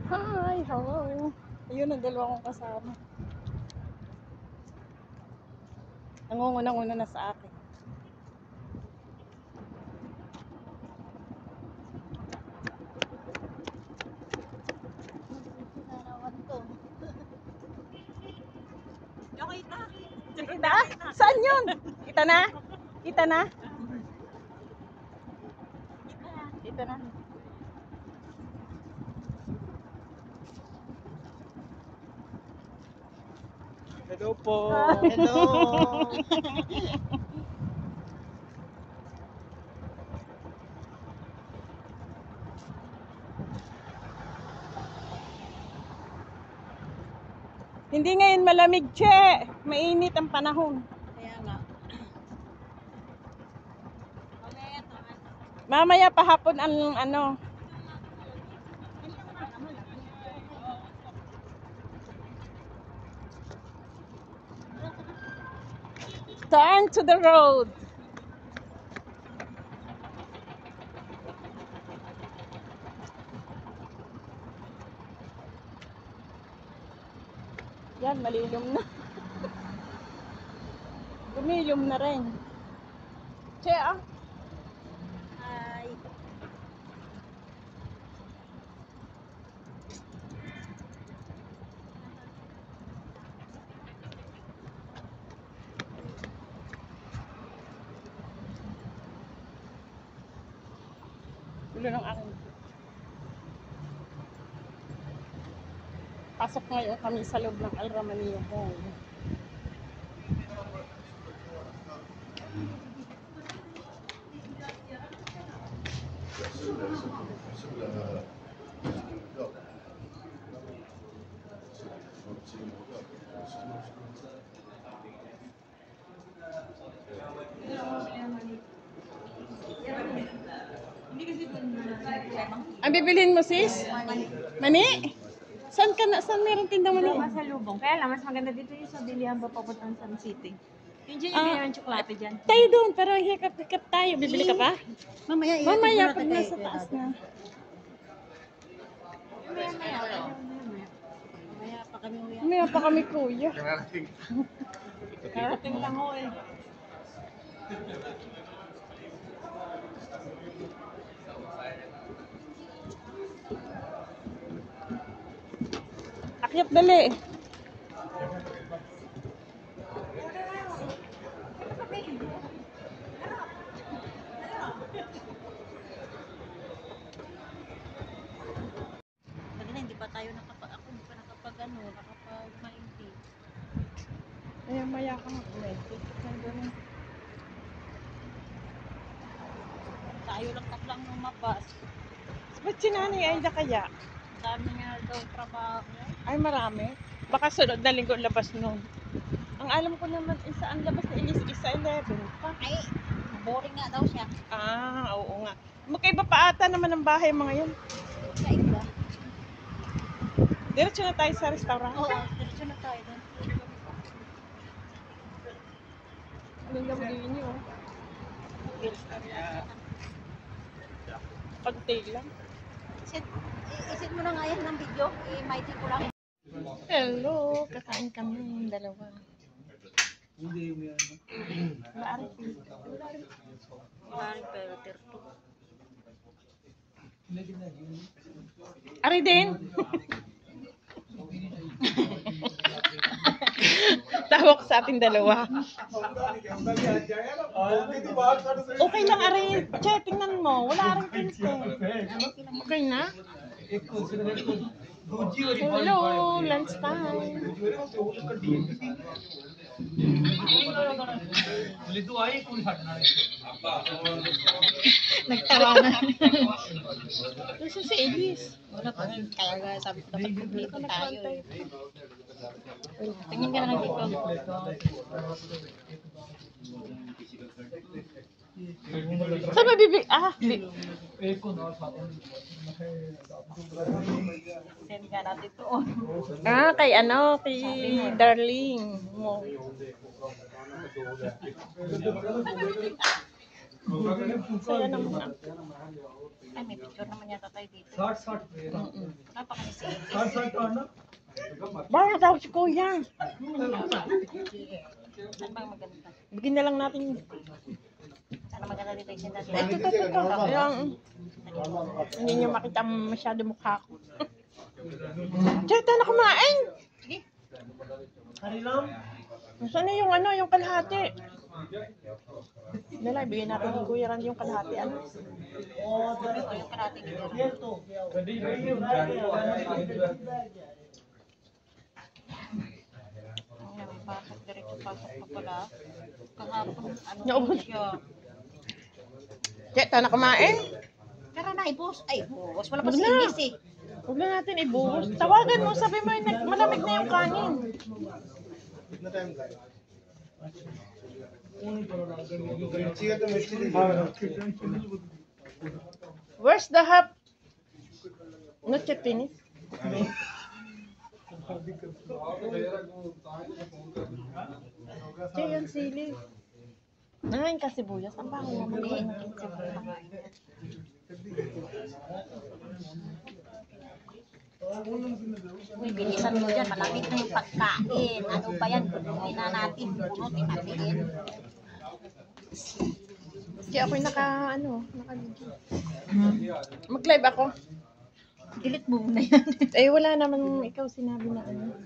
Hi, hello. Ayun ang dalawa kong kasama. Nangunguna-nguna na sa akin. Kita? Saan yun? Kita na? Kita na? Kita na. Hello po. Hello. Hindi ngayon malamig, che. Mainit ang panahon. Kaya nga. Mamaya pahapon ang ano. Turn to the road. Yan, malilom na. Gumilom na rin. Che, ah. Hi. Gulo ng aking. Pasok ngayon kami sa loob ng Al Ramanillo Mall. Ang bibilhin mo, sis? Mani? Saan ka na? Saan meron tindang mani? Masalubong. Kaya lang, mas maganda dito yung sa Bilihan ba papuntang Sun City. Yung dyan yung yung tsokolate dyan. Tayo doon, pero hikap-hikap tayo. Bibili ka pa? Mamaya, Mamaya, pag nasa taas na. Mamaya pa kami uwi. Mamaya pa kami, kuya. Karating lang ho eh. Akyat dali. Kanina hindi pa tayo ako hindi pa nakapag-maingti. Maya ka mag-medit. Tayo lang lumabas. Ba't si Nanay Aida kaya? Dami nga daw trabaho. Ay, marami. Baka sunod na linggo labas nun. Ang alam ko naman, isa ang labas na Ilis isa 11 pa. Ay, boring nga daw siya. Ah, oo nga. Magkaiba pa ata naman ang bahay mga yun. Kaiba. Diretso na tayo sa restaurant. Oo, diretso na tayo doon. Anong gawin niyo? Pag-tail lang. Isit mo na nga yan ng video. I-mighty ko lang. Hello, kakain kami dalawa. Hindi yung yan. Maraming filter to. Ari din. Tawag sa ating dalawa. Okay lang, Ari. Che, tingnan mo. Wala rin tinte. Okay na? Hello, lunch time. Nagtawanan. Gusto si Elise. Wala pa rin talaga. Sabi ko dapat publiko tayo. Tingin ka na lang dito. Saan ba bibi? Send ka natin to. Kay ano, kay Darling mo. Saya naman. Ay, may picture naman yata tayo dito. Short. Mm-mm. pa kasi si Baka daw si Kuya. Saan bang maganda? Bigyan na lang natin. Sana maganda dito yung sinasabi. Ito. Ayan. Hindi niyo makita masyado mukha ko. Tiyata na kumain. Sige. Saan na yung ano, yung kalahati? Dala, bigyan natin ni Kuya Randy yung kalahati. Ano? Ito yung karate dito. May pasok, diretso pasok pa pala. Kahapon, ano Naubos. siya. Tiyata na kumain. Tara na, boss. Ay, boss. Wala pa Wala. si Ingles eh. Huwag na natin ibuhos. Tawagan mo, sabi mo, malamig na yung kanin. Where's the hap? Not yet finished. Tiyo yung sili. Nangain ka sibuyas. Ang baho mo mag-iin. Uy, bilisan mo dyan. Malapit na yung pagkain. Ano ba yan? Kunin na natin. Bunot, imatiin. Kaya ako'y mag-live ako. Delete mo muna yan. Eh, wala naman ikaw sinabi na ano.